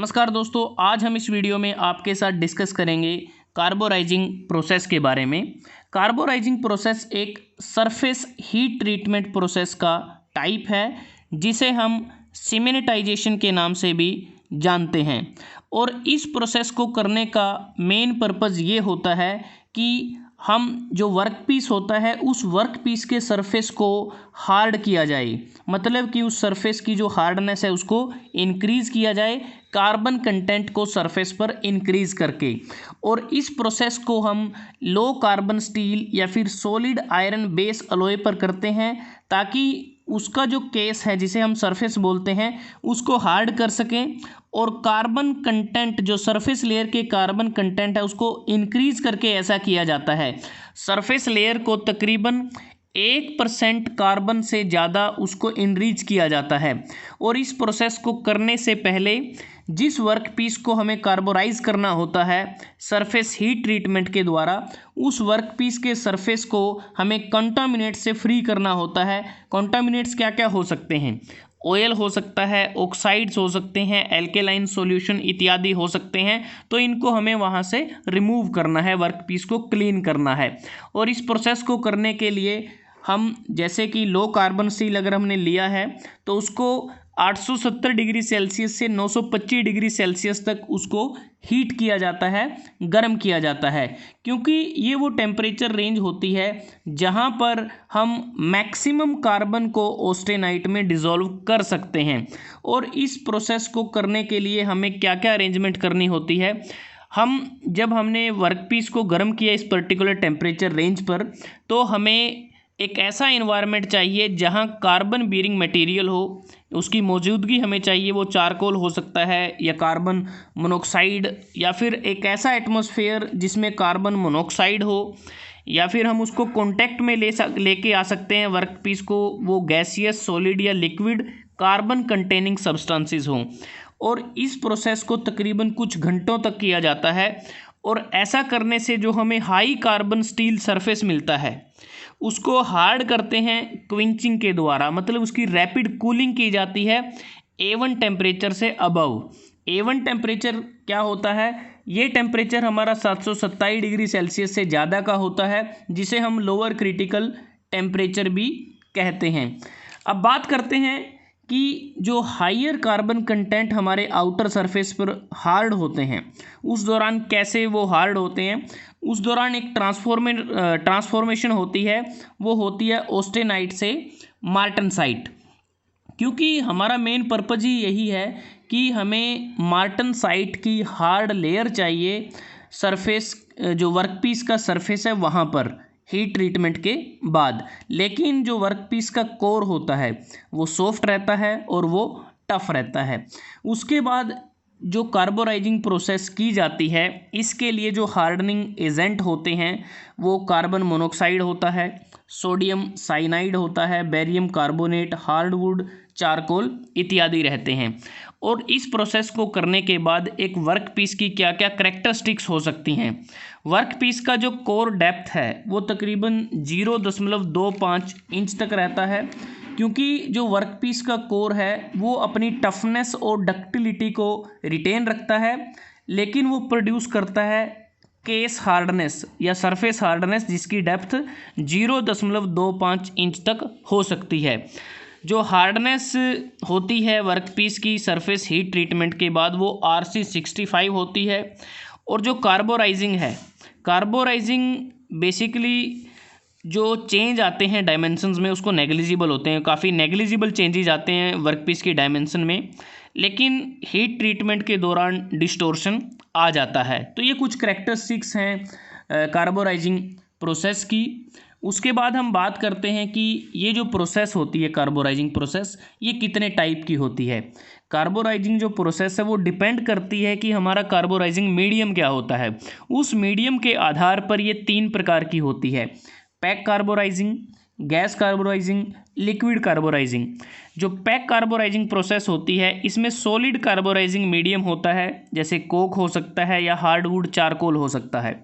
नमस्कार दोस्तों, आज हम इस वीडियो में आपके साथ डिस्कस करेंगे कार्बोराइजिंग प्रोसेस के बारे में। कार्बोराइजिंग प्रोसेस एक सरफेस हीट ट्रीटमेंट प्रोसेस का टाइप है जिसे हम सिमेनेटाइजेशन के नाम से भी जानते हैं। और इस प्रोसेस को करने का मेन पर्पज़ ये होता है कि हम जो वर्क पीस होता है उस वर्क पीस के सरफेस को हार्ड किया जाए, मतलब कि उस सरफेस की जो हार्डनेस है उसको इंक्रीज़ किया जाए कार्बन कंटेंट को सरफेस पर इंक्रीज़ करके। और इस प्रोसेस को हम लो कार्बन स्टील या फिर सॉलिड आयरन बेस अलॉय पर करते हैं ताकि उसका जो केस है जिसे हम सरफेस बोलते हैं उसको हार्ड कर सकें और कार्बन कंटेंट जो सरफेस लेयर के कार्बन कंटेंट है उसको इंक्रीज़ करके ऐसा किया जाता है। सरफेस लेयर को तकरीबन 1% कार्बन से ज़्यादा उसको इनरीच किया जाता है। और इस प्रोसेस को करने से पहले जिस वर्क पीस को हमें कार्बोराइज करना होता है सरफेस हीट ट्रीटमेंट के द्वारा, उस वर्क पीस के सरफेस को हमें कंटामिनेट से फ्री करना होता है। कंटामिनेट्स क्या क्या हो सकते हैं? ऑयल हो सकता है, ऑक्साइड्स हो सकते हैं, एल्केलाइन सॉल्यूशन इत्यादि हो सकते हैं। तो इनको हमें वहाँ से रिमूव करना है, वर्क पीस को क्लीन करना है। और इस प्रोसेस को करने के लिए हम जैसे कि लो कार्बन स्टील अगर हमने लिया है तो उसको 870 डिग्री सेल्सियस से 925 डिग्री सेल्सियस तक उसको हीट किया जाता है, गर्म किया जाता है, क्योंकि ये वो टेम्परेचर रेंज होती है जहाँ पर हम मैक्सिमम कार्बन को ऑस्टेनाइट में डिसॉल्व कर सकते हैं। और इस प्रोसेस को करने के लिए हमें क्या क्या अरेंजमेंट करनी होती है? जब हमने वर्क पीस को गर्म किया इस पर्टिकुलर टेम्परेचर रेंज पर, तो हमें एक ऐसा इन्वायरमेंट चाहिए जहां कार्बन बीरिंग मटेरियल हो, उसकी मौजूदगी हमें चाहिए। वो चारकोल हो सकता है या कार्बन मोनोऑक्साइड, या फिर एक ऐसा एटमॉस्फेयर जिसमें कार्बन मोनोऑक्साइड हो, या फिर हम उसको कॉन्टैक्ट में लेके आ सकते हैं वर्क पीस को, वो गैसियस, सॉलिड या लिक्विड कार्बन कंटेनिंग सब्सटेंसेस हों। और इस प्रोसेस को तकरीबन कुछ घंटों तक किया जाता है। और ऐसा करने से जो हमें हाई कार्बन स्टील सरफेस मिलता है उसको हार्ड करते हैं क्विंचिंग के द्वारा, मतलब उसकी रैपिड कूलिंग की जाती है A1 टेम्परेचर से अबव। A1 टेम्परेचर क्या होता है? ये टेम्परेचर हमारा 727 डिग्री सेल्सियस से ज़्यादा का होता है, जिसे हम लोअर क्रिटिकल टेम्परेचर भी कहते हैं। अब बात करते हैं कि जो हायर कार्बन कंटेंट हमारे आउटर सरफेस पर हार्ड होते हैं उस दौरान कैसे वो हार्ड होते हैं। उस दौरान एक ट्रांसफॉर्मेशन होती है, वो होती है ऑस्टेनाइट से मार्टनसाइट। क्योंकि हमारा मेन पर्पज़ ही यही है कि हमें मार्टनसाइट की हार्ड लेयर चाहिए सरफेस, जो वर्कपीस का सरफेस है वहाँ पर हीट ट्रीटमेंट के बाद। लेकिन जो वर्कपीस का कोर होता है वो सॉफ्ट रहता है और वो टफ रहता है। उसके बाद जो कार्बोराइजिंग प्रोसेस की जाती है, इसके लिए जो हार्डनिंग एजेंट होते हैं वो कार्बन मोनोऑक्साइड होता है, सोडियम साइनाइड होता है, बेरियम कार्बोनेट, हार्डवुड, चारकोल इत्यादि रहते हैं। और इस प्रोसेस को करने के बाद एक वर्क पीस की क्या क्या करैक्टरिस्टिक्स हो सकती हैं? वर्क पीस का जो कोर डेप्थ है वो तकरीबन 0.25 इंच तक रहता है, क्योंकि जो वर्क पीस का कोर है वो अपनी टफनेस और डक्टिलिटी को रिटेन रखता है, लेकिन वो प्रोड्यूस करता है केस हार्डनेस या सरफेस हार्डनेस जिसकी डेप्थ 0.25 इंच तक हो सकती है। जो हार्डनेस होती है वर्क पीस की सरफेस हीट ट्रीटमेंट के बाद वो RC65 होती है। और जो कार्बोराइजिंग है, कार्बोराइजिंग बेसिकली जो चेंज आते हैं डायमेंशंस में उसको नेग्लिजिबल होते हैं, काफ़ी नेग्लिजिबल चेंजेज आते हैं वर्क पीस की डायमेंशन में, लेकिन हीट ट्रीटमेंट के दौरान डिस्टोर्शन आ जाता है। तो ये कुछ करैक्टरिस्टिक्स हैं कार्बोराइजिंग प्रोसेस की। उसके बाद हम बात करते हैं कि ये जो प्रोसेस होती है कार्बोराइजिंग प्रोसेस, ये कितने टाइप की होती है। कार्बोराइजिंग जो प्रोसेस है वो डिपेंड करती है कि हमारा कार्बोराइजिंग मीडियम क्या होता है। उस मीडियम के आधार पर ये 3 प्रकार की होती है: pack carburizing, gas carburizing, liquid carburizing. जो पैक कार्बोराइजिंग प्रोसेस होती है इसमें सॉलिड कार्बोराइजिंग मीडियम होता है, जैसे कोक हो सकता है या हार्डवुड चारकोल हो सकता है।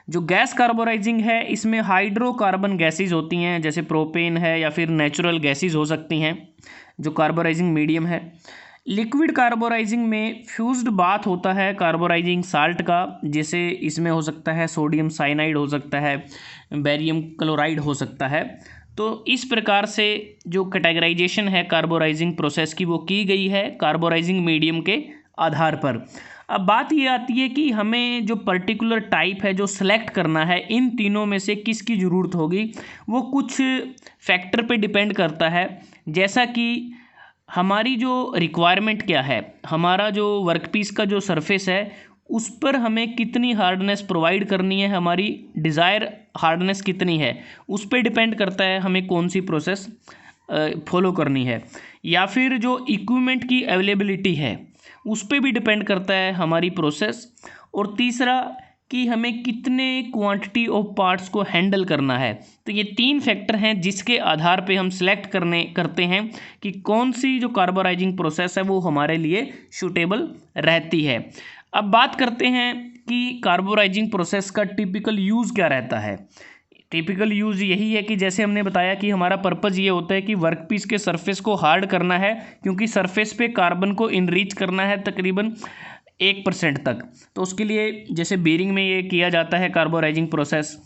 जो गैस कार्बोराइजिंग है इसमें हाइड्रोकार्बन गैसेज होती हैं, जैसे प्रोपेन है या फिर नेचुरल गैसेज हो सकती हैं, जो कार्बोराइजिंग मीडियम है। लिक्विड कार्बोराइजिंग में फ्यूज्ड बाथ होता है कार्बोराइजिंग साल्ट का, जैसे इसमें हो सकता है सोडियम साइनाइड, हो सकता है बेरियम क्लोराइड, हो सकता है। तो इस प्रकार से जो कैटेगराइजेशन है कार्बोराइजिंग प्रोसेस की वो की गई है कार्बोराइजिंग मीडियम के आधार पर। अब बात ये आती है कि हमें जो पर्टिकुलर टाइप है जो सिलेक्ट करना है, इन तीनों में से किसकी ज़रूरत होगी, वो कुछ फैक्टर पे डिपेंड करता है। जैसा कि हमारी जो रिक्वायरमेंट क्या है, हमारा जो वर्कपीस का जो सरफेस है उस पर हमें कितनी हार्डनेस प्रोवाइड करनी है, हमारी डिज़ायर हार्डनेस कितनी है, उस पर डिपेंड करता है हमें कौन सी प्रोसेस फॉलो करनी है। या फिर जो इक्विपमेंट की अवेलेबिलिटी है उस पर भी डिपेंड करता है हमारी प्रोसेस। और तीसरा कि हमें कितने क्वांटिटी ऑफ पार्ट्स को हैंडल करना है। तो ये 3 फैक्टर हैं जिसके आधार पे हम सिलेक्ट करते हैं कि कौन सी जो कार्बोराइजिंग प्रोसेस है वो हमारे लिए सूटेबल रहती है। अब बात करते हैं कि कार्बोराइजिंग प्रोसेस का टिपिकल यूज़ क्या रहता है। टिपिकल यूज़ यही है कि जैसे हमने बताया कि हमारा पर्पज़ ये होता है कि वर्कपीस के सरफेस को हार्ड करना है, क्योंकि सरफेस पे कार्बन को इनरीच करना है तकरीबन 1% तक। तो उसके लिए जैसे बेरिंग में ये किया जाता है कार्बोराइजिंग प्रोसेस,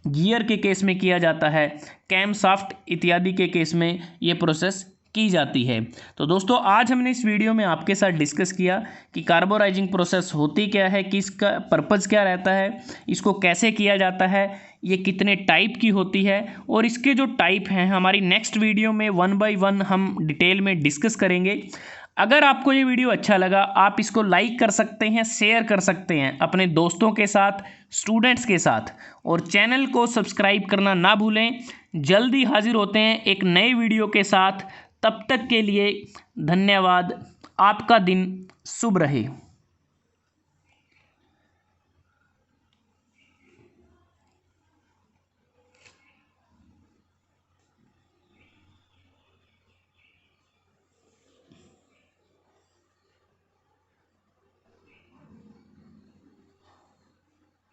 गियर के केस में किया जाता है, कैम शाफ्ट इत्यादि के केस में ये प्रोसेस की जाती है। तो दोस्तों आज हमने इस वीडियो में आपके साथ डिस्कस किया कि कार्बोराइजिंग प्रोसेस होती क्या है, किसका पर्पज़ क्या रहता है, इसको कैसे किया जाता है, ये कितने टाइप की होती है, और इसके जो टाइप हैं हमारी नेक्स्ट वीडियो में 1 बाय 1 हम डिटेल में डिस्कस करेंगे। अगर आपको ये वीडियो अच्छा लगा आप इसको लाइक कर सकते हैं, शेयर कर सकते हैं अपने दोस्तों के साथ, स्टूडेंट्स के साथ, और चैनल को सब्सक्राइब करना ना भूलें। जल्दी हाजिर होते हैं एक नए वीडियो के साथ, तब तक के लिए धन्यवाद। आपका दिन शुभ रहे।